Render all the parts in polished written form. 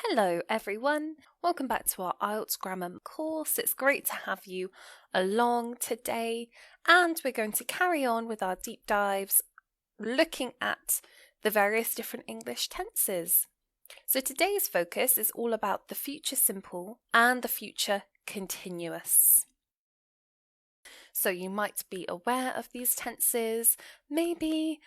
Hello everyone, welcome back to our IELTS grammar course. It's great to have you along today, and we're going to carry on with our deep dives looking at the various different English tenses. So today's focus is all about the future simple and the future continuous. So you might be aware of these tenses, maybe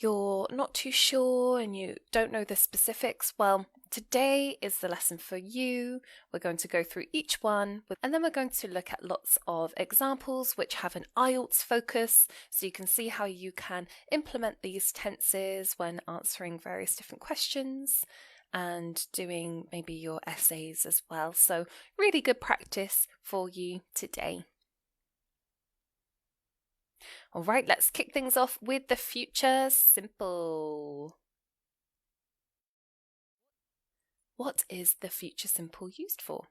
you're not too sure and you don't know the specifics. Well, today is the lesson for you. We're going to go through each one and then we're going to look at lots of examples which have an IELTS focus, so you can see how you can implement these tenses when answering various different questions and doing maybe your essays as well. So really good practice for you today. All right, let's kick things off with the future simple. What is the future simple used for?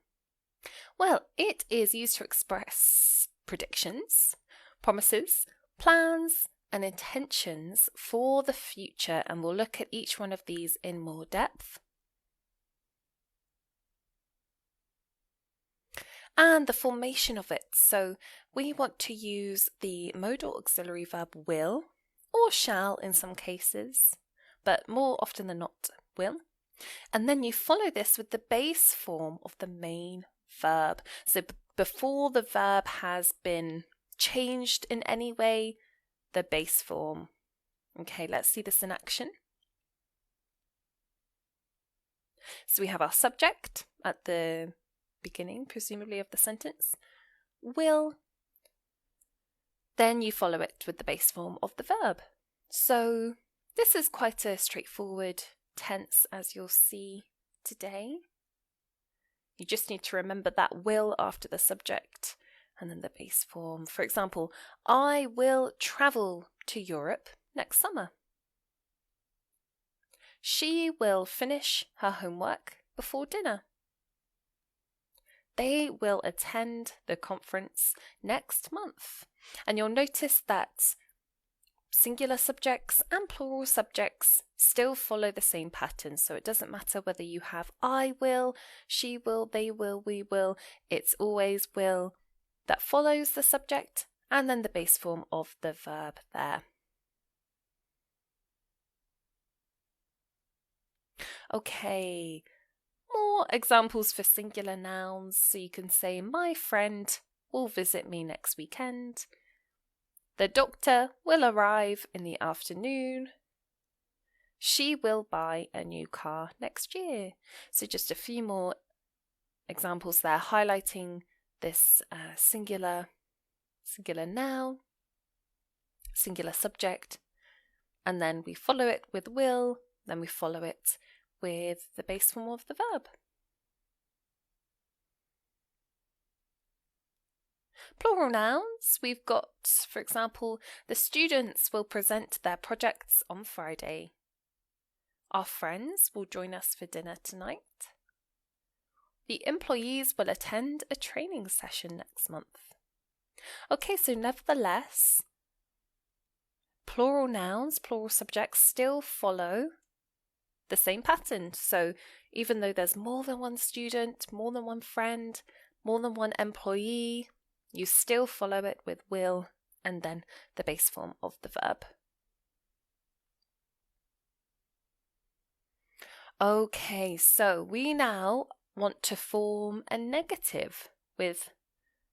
Well, it is used to express predictions, promises, plans, and intentions for the future, and we'll look at each one of these in more depth. And the formation of it. So we want to use the modal auxiliary verb will or shall in some cases, but more often than not will. And then you follow this with the base form of the main verb. So before the verb has been changed in any way, the base form. Okay, let's see this in action. So we have our subject at the beginning, presumably, of the sentence, will. Then you follow it with the base form of the verb. So this is quite a straightforward tense, as you'll see today. You just need to remember that will after the subject and then the base form. For example, I will travel to Europe next summer. She will finish her homework before dinner. They will attend the conference next month. And you'll notice that singular subjects and plural subjects still follow the same pattern. So it doesn't matter whether you have I will, she will, they will, we will. It's always will that follows the subject and then the base form of the verb there. Okay. More examples for singular nouns, so you can say my friend will visit me next weekend. The doctor will arrive in the afternoon. She will buy a new car next year. So just a few more examples there highlighting this singular noun, singular subject, and then we follow it with will, then we follow it with the base form of the verb. Plural nouns, we've got, for example, the students will present their projects on Friday. Our friends will join us for dinner tonight. The employees will attend a training session next month. Okay, so nevertheless, plural nouns, plural subjects still follow the same pattern. So even though there's more than one student, more than one friend, more than one employee, you still follow it with will and then the base form of the verb. Okay, so we now want to form a negative with,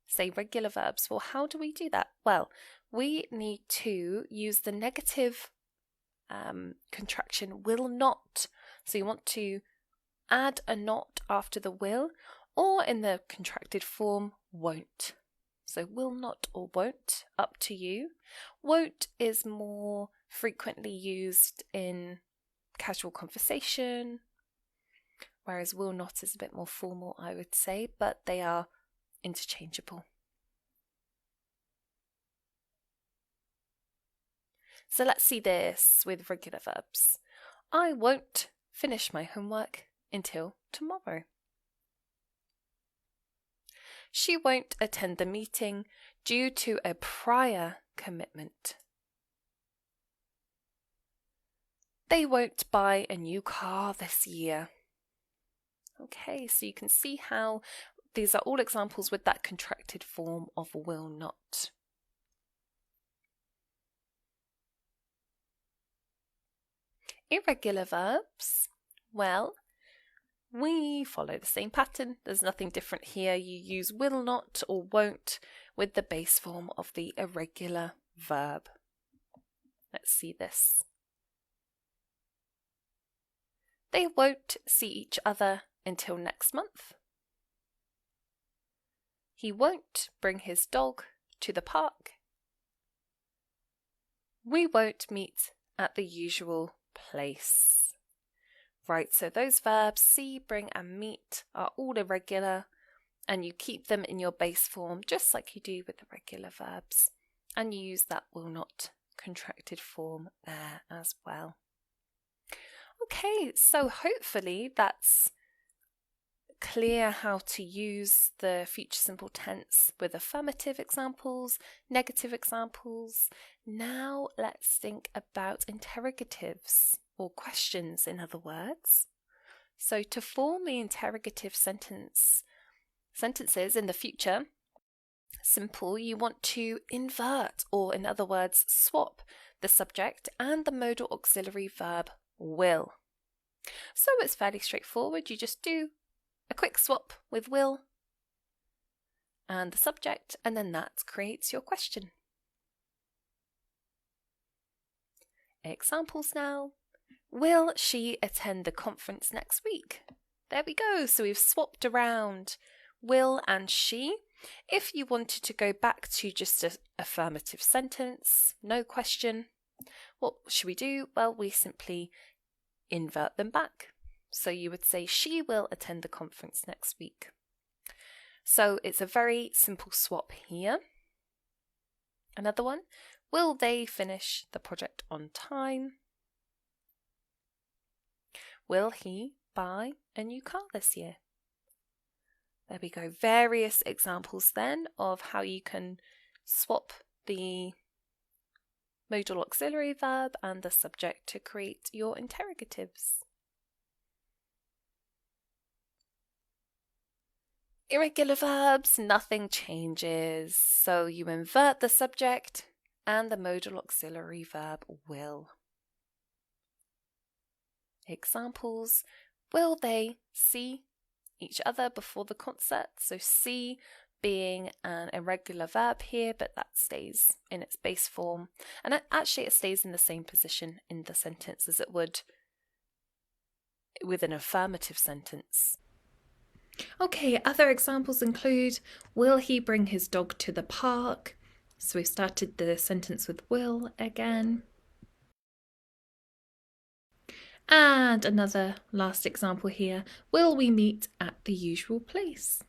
say, regular verbs. Well, how do we do that? Well, we need to use the negative contraction will not. So you want to add a not after the will, or in the contracted form, won't. So will not or won't, up to you. Won't is more frequently used in casual conversation, whereas will not is a bit more formal, I would say, but they are interchangeable. So let's see this with regular verbs. I won't finish my homework until tomorrow. She won't attend the meeting due to a prior commitment. They won't buy a new car this year. Okay, so you can see how these are all examples with that contracted form of will not. Irregular verbs, well, we follow the same pattern. There's nothing different here. You use will not or won't with the base form of the irregular verb. Let's see this. They won't see each other until next month. He won't bring his dog to the park. We won't meet at the usual place. Right, so those verbs see, bring and meet are all irregular, and you keep them in your base form just like you do with the regular verbs, and you use that will not contracted form there as well. Okay, so hopefully that's clear how to use the future simple tense with affirmative examples, negative examples. Now let's think about interrogatives, or questions in other words. So to form the interrogative sentences in the future simple, you want to invert, or in other words swap, the subject and the modal auxiliary verb will. So it's fairly straightforward. You just do a quick swap with will and the subject, and then that creates your question. Examples now. Will she attend the conference next week? There we go. So we've swapped around will and she. If you wanted to go back to just an affirmative sentence, no question, what should we do? Well, we simply invert them back. So you would say she will attend the conference next week. So it's a very simple swap here. Another one, will they finish the project on time? Will he buy a new car this year? There we go. Various examples then of how you can swap the modal auxiliary verb and the subject to create your interrogatives. Irregular verbs, nothing changes. So you invert the subject and the modal auxiliary verb will. Examples, will they see each other before the concert? So see being an irregular verb here, but that stays in its base form. And actually it stays in the same position in the sentence as it would with an affirmative sentence. Okay, other examples include, will he bring his dog to the park? So we've started the sentence with will again. And another last example here, will we meet at the usual place?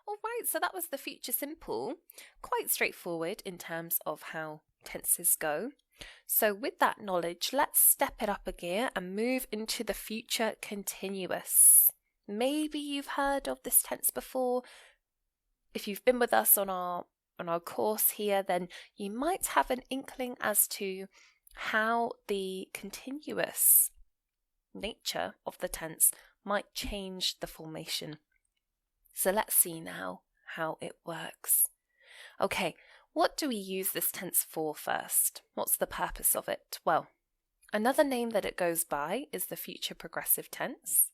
Alright, so that was the future simple. Quite straightforward in terms of how tenses go. So with that knowledge, let's step it up a gear and move into the future continuous. Maybe you've heard of this tense before. If you've been with us on our course here, then you might have an inkling as to how the continuous nature of the tense might change the formation. So let's see now how it works. Okay, what do we use this tense for first? What's the purpose of it? Well, another name that it goes by is the future progressive tense,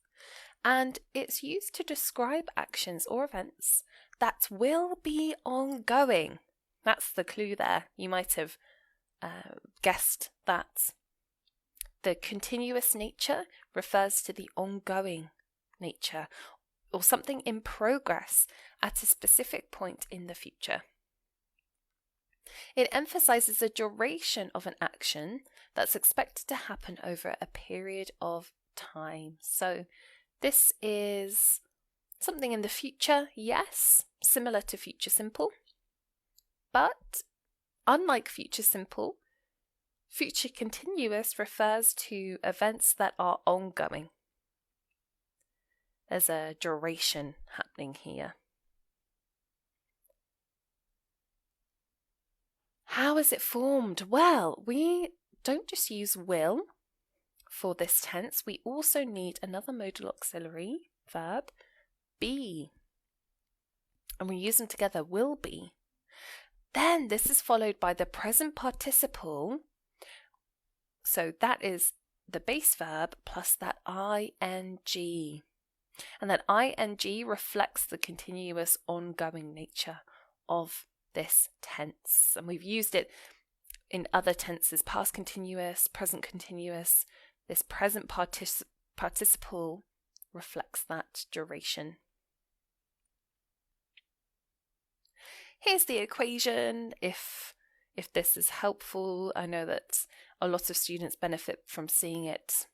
and it's used to describe actions or events that will be ongoing. That's the clue there. You might have guessed that. The continuous nature refers to the ongoing nature, or something in progress at a specific point in the future. It emphasizes the duration of an action that's expected to happen over a period of time. So this is something in the future, yes, similar to future simple, but unlike future simple, future continuous refers to events that are ongoing. There's a duration happening here. How is it formed? Well, we don't just use will for this tense, we also need another modal auxiliary verb, be. And we use them together, will be. Then this is followed by the present participle. So that is the base verb plus that ing. And that ing reflects the continuous ongoing nature of this tense. And we've used it in other tenses, past continuous, present continuous. This present participle reflects that duration. Here's the equation if this is helpful. I know that a lot of students benefit from seeing it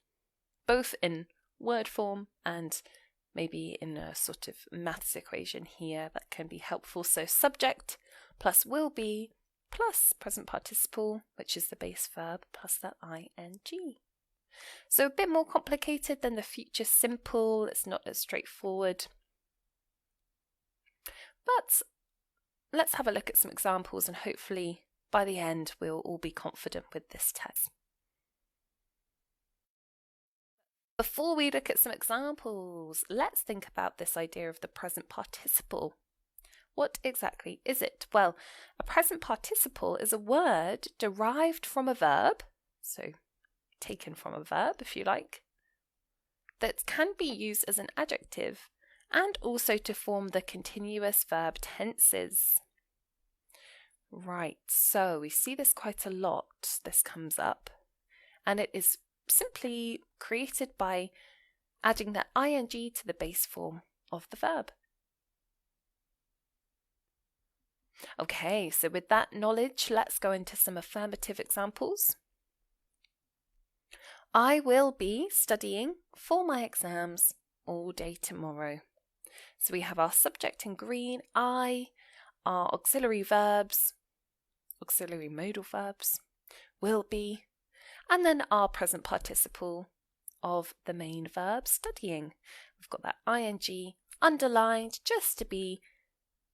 both in word form and maybe in a sort of maths equation here that can be helpful. So subject plus will be plus present participle, which is the base verb, plus that ing. So a bit more complicated than the future simple. It's not as straightforward. But let's have a look at some examples, and hopefully by the end we'll all be confident with this test. Before we look at some examples, let's think about this idea of the present participle. What exactly is it? Well, a present participle is a word derived from a verb, so taken from a verb if you like, that can be used as an adjective and also to form the continuous verb tenses. Right, so we see this quite a lot. This comes up, and it is simply created by adding that ing to the base form of the verb. Okay, so with that knowledge, let's go into some affirmative examples. I will be studying for my exams all day tomorrow. So we have our subject in green, I, our auxiliary verbs, auxiliary modal verbs, will be, and then our present participle of the main verb, studying. We've got that ing underlined just to be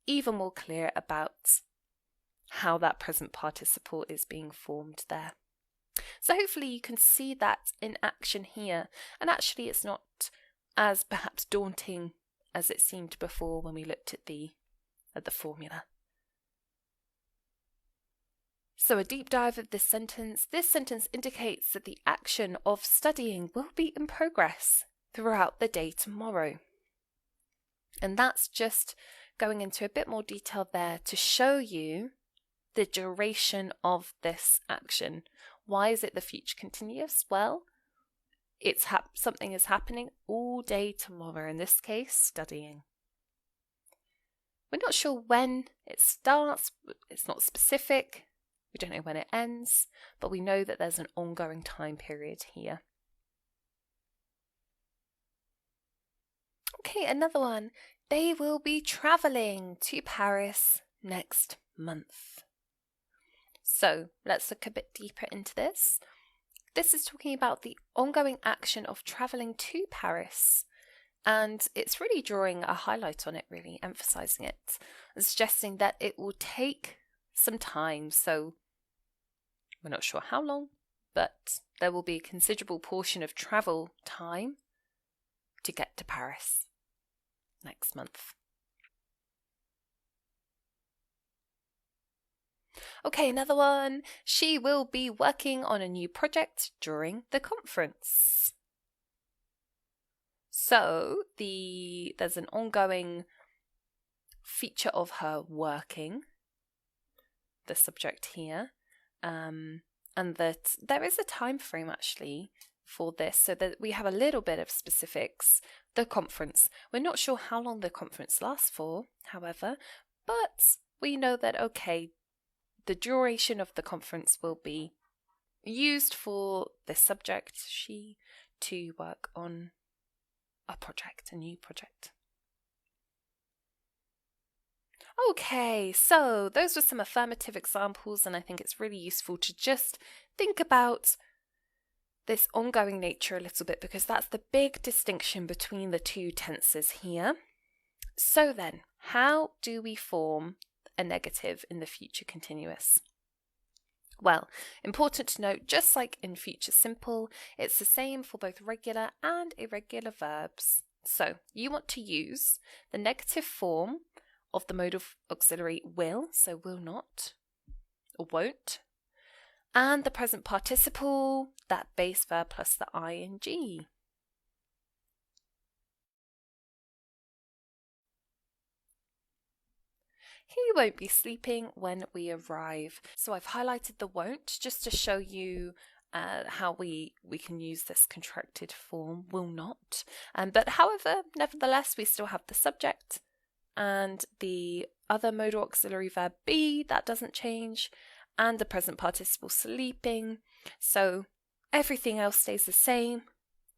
even more clear about how that present participle is being formed there. So hopefully you can see that in action here, and actually it's not as perhaps daunting as it seemed before when we looked at the formula. So a deep dive of this sentence. This sentence indicates that the action of studying will be in progress throughout the day tomorrow. And that's just going into a bit more detail there to show you the duration of this action. Why is it the future continuous? Well, it's something is happening all day tomorrow, in this case, studying. We're not sure when it starts, it's not specific, we don't know when it ends, but we know that there's an ongoing time period here. Okay, another one. They will be travelling to Paris next month. So let's look a bit deeper into this. This is talking about the ongoing action of travelling to Paris, and it's really drawing a highlight on it, really emphasising it, and suggesting that it will take some time. So we're not sure how long, but there will be a considerable portion of travel time to get to Paris next month. Okay, another one. She will be working on a new project during the conference. So there's an ongoing feature of her working, the subject here, and that there is a time frame actually for this, so that we have a little bit of specifics. The conference. We're not sure how long the conference lasts for, however, but we know that, okay, the duration of the conference will be used for the subject, she, to work on a project, a new project. Okay, so those were some affirmative examples, and I think it's really useful to just think about this ongoing nature a little bit, because that's the big distinction between the two tenses here. So then, how do we form a negative in the future continuous? Well, important to note, just like in future simple, it's the same for both regular and irregular verbs. So you want to use the negative form of the modal auxiliary will, so will not or won't, and the present participle, that base verb plus the ing. He won't be sleeping when we arrive. So I've highlighted the won't just to show you how we can use this contracted form, will not. But however, nevertheless, we still have the subject and the other modal auxiliary verb be, that doesn't change, and the present participle sleeping. So everything else stays the same.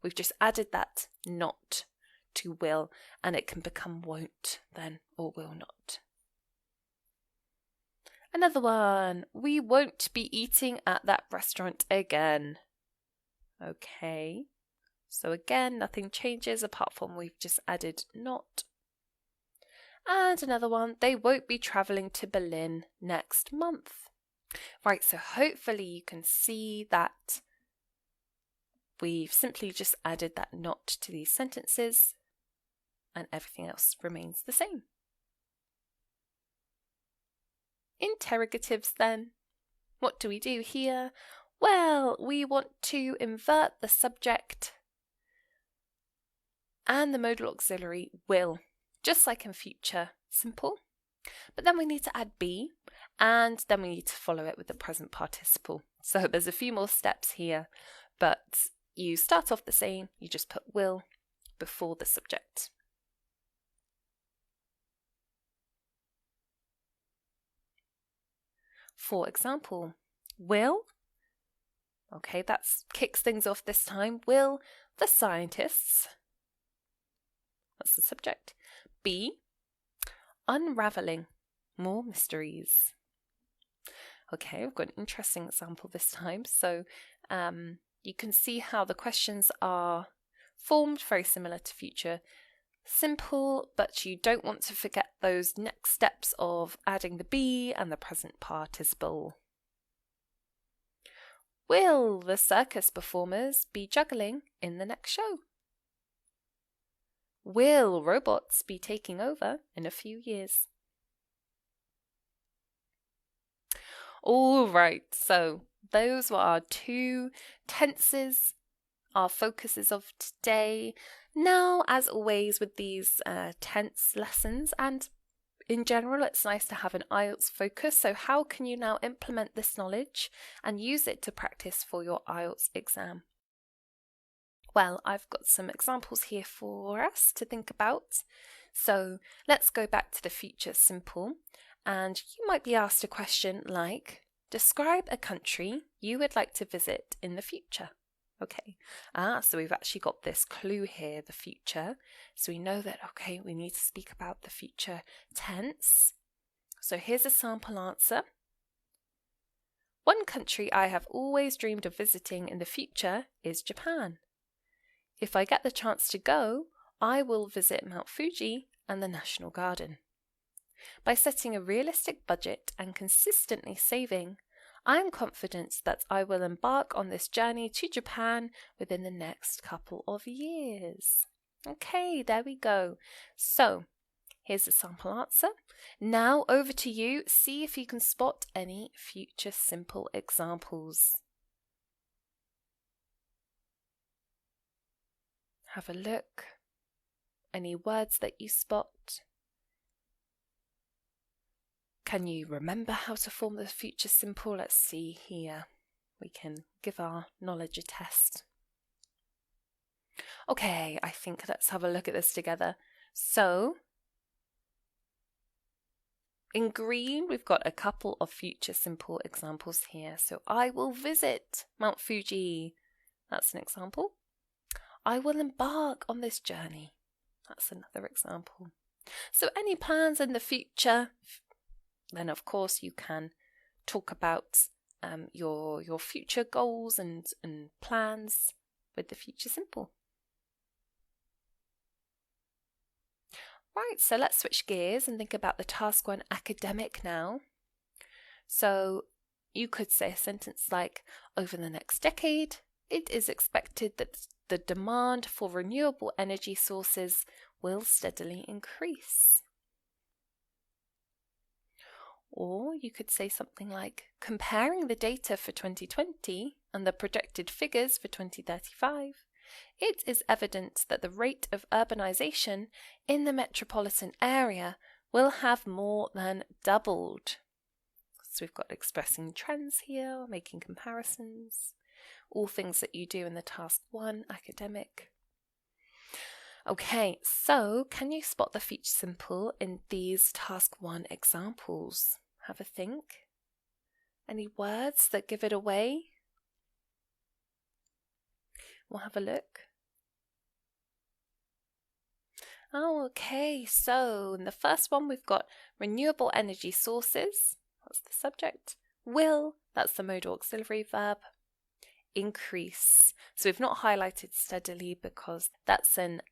We've just added that not to will, and it can become won't then, or will not. Another one, we won't be eating at that restaurant again. Okay, so again, nothing changes apart from we've just added not. And another one, they won't be travelling to Berlin next month. Right, so hopefully you can see that we've simply just added that not to these sentences and everything else remains the same. Interrogatives then. What do we do here? Well, we want to invert the subject and the modal auxiliary will, just like in future simple. But then we need to add be, and then we need to follow it with the present participle. So there's a few more steps here, but you start off the same, you just put will before the subject. For example, will, okay, that kicks things off this time, will the scientists, that's the subject, be unraveling more mysteries? Okay, we've got an interesting example this time. So you can see how the questions are formed, very similar to future simple, but you don't want to forget those next steps of adding the be and the present participle. Will the circus performers be juggling in the next show? Will robots be taking over in a few years? All right, so those were our two tenses, our focuses of today. Now, as always with these tense lessons, and in general, it's nice to have an IELTS focus. So how can you now implement this knowledge and use it to practice for your IELTS exam? Well, I've got some examples here for us to think about. So let's go back to the future simple. And you might be asked a question like, describe a country you would like to visit in the future. Okay, so we've actually got this clue here, the future. So we know that, okay, we need to speak about the future tense. So here's a sample answer. One country I have always dreamed of visiting in the future is Japan. If I get the chance to go, I will visit Mount Fuji and the National Garden. By setting a realistic budget and consistently saving, I am confident that I will embark on this journey to Japan within the next couple of years. Okay, there we go. So, here's the sample answer. Now over to you. See if you can spot any future simple examples. Have a look. Any words that you spot? Can you remember how to form the future simple? Let's see here. We can give our knowledge a test. Okay, I think let's have a look at this together. So, in green, we've got a couple of future simple examples here. So, I will visit Mount Fuji. That's an example. I will embark on this journey. That's another example. So, any plans in the future? Then of course you can talk about your future goals and plans with the future simple. Right, so let's switch gears and think about the task one academic now. So you could say a sentence like, over the next decade, it is expected that the demand for renewable energy sources will steadily increase. Or you could say something like, comparing the data for 2020 and the projected figures for 2035, it is evident that the rate of urbanization in the metropolitan area will have more than doubled. So we've got expressing trends here, making comparisons, all things that you do in the task 1 academic. Okay, so can you spot the future simple in these task 1 examples? Have a think. Any words that give it away? We'll have a look. Oh, okay, so in the first one we've got renewable energy sources, that's the subject. Will, that's the modal auxiliary verb. Increase, so we've not highlighted steadily because that's an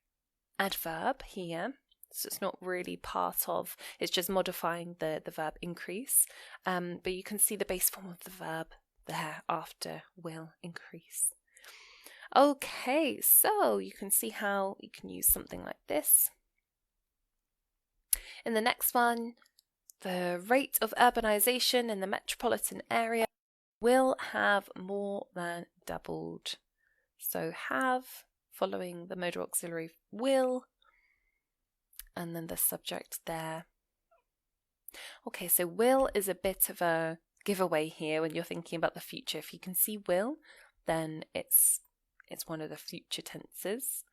adverb here, so it's not really part of, it's just modifying the verb increase, but you can see the base form of the verb there after will, increase. Okay, so you can see how you can use something like this. In the next one, the rate of urbanization in the metropolitan area will have more than doubled. So have, following the modal auxiliary will, and then the subject there. Okay, so will is a bit of a giveaway here when you're thinking about the future. If you can see will, then it's one of the future tenses.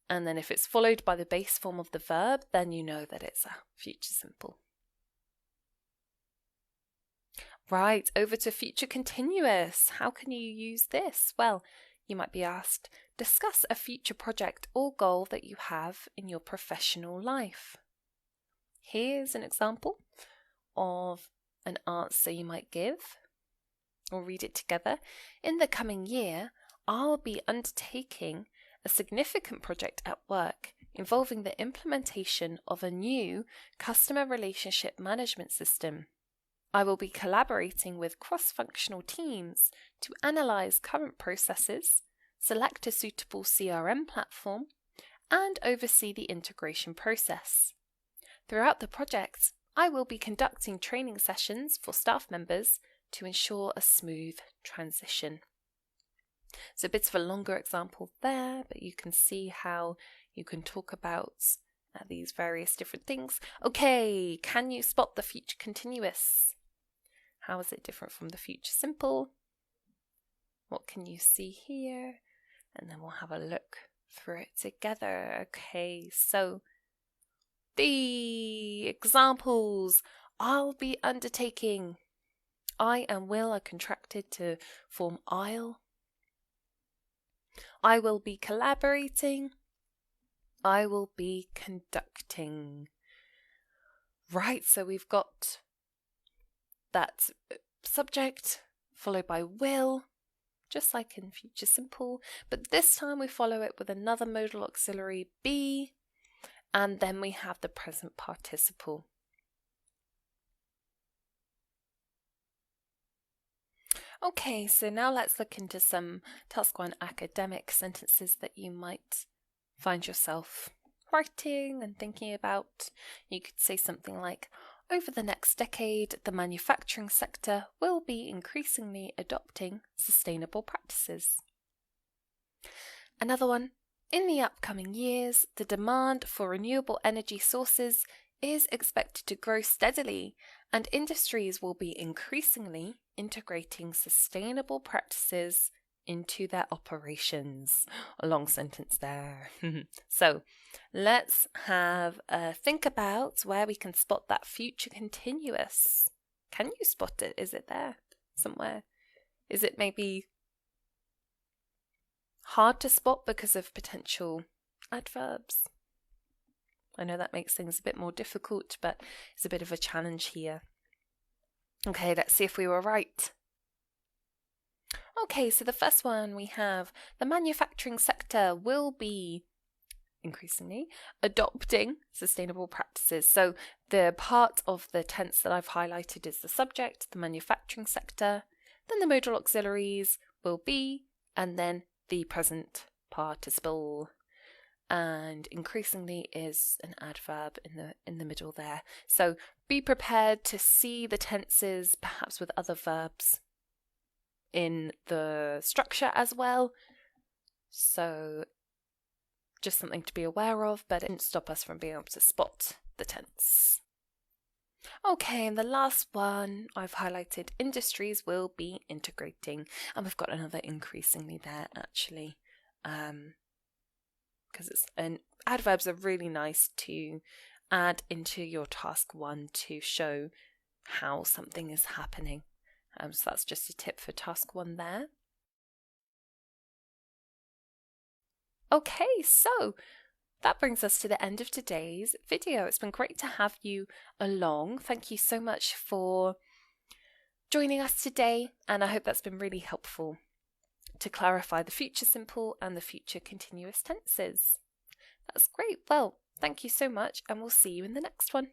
And then if it's followed by the base form of the verb, then you know that it's a future simple. Right, over to future continuous. How can you use this? Well, you might be asked, discuss a future project or goal that you have in your professional life. Here's an example of an answer you might give. We'll read it together. In the coming year, I'll be undertaking a significant project at work involving the implementation of a new customer relationship management system. I will be collaborating with cross-functional teams to analyze current processes, select a suitable CRM platform, and oversee the integration process. Throughout the project, I will be conducting training sessions for staff members to ensure a smooth transition. So a bit of a longer example there, but you can see how you can talk about these various different things. Okay, can you spot the future continuous? How is it different from the future simple? What can you see here? And then we'll have a look through it together. Okay, so the examples. I'll be undertaking. I and will are contracted to form I'll. I will be collaborating. I will be conducting. Right, so we've got that subject followed by will, just like in future simple, but this time we follow it with another modal auxiliary be, and then we have the present participle. Okay, so now let's look into some task 1 academic sentences that you might find yourself writing and thinking about. You could say something like, over the next decade, the manufacturing sector will be increasingly adopting sustainable practices. Another one, in the upcoming years, the demand for renewable energy sources is expected to grow steadily, and industries will be increasingly integrating sustainable practices into their operations. A long sentence there. So let's have a think about where we can spot that future continuous. Can you spot it? Is it there somewhere? Is it maybe hard to spot because of potential adverbs? I know that makes things a bit more difficult, but it's a bit of a challenge here. Okay, let's see if we were right. Okay, so the first one we have, the manufacturing sector will be increasingly adopting sustainable practices. So the part of the tense that I've highlighted is the subject, the manufacturing sector. then the modal auxiliaries will be, and then the present participle. And increasingly is an adverb in the middle there. So be prepared to see the tenses perhaps with other verbs in the structure as well. So just something to be aware of, but it didn't stop us from being able to spot the tense. Okay, and the last one I've highlighted, industries will be integrating, and we've got another increasingly there actually, because adverbs are really nice to add into your task 1 to show how something is happening. So that's just a tip for task 1 there. Okay, so that brings us to the end of today's video. It's been great to have you along. Thank you so much for joining us today, and I hope that's been really helpful to clarify the future simple and the future continuous tenses. That's great. Well, thank you so much, and we'll see you in the next one.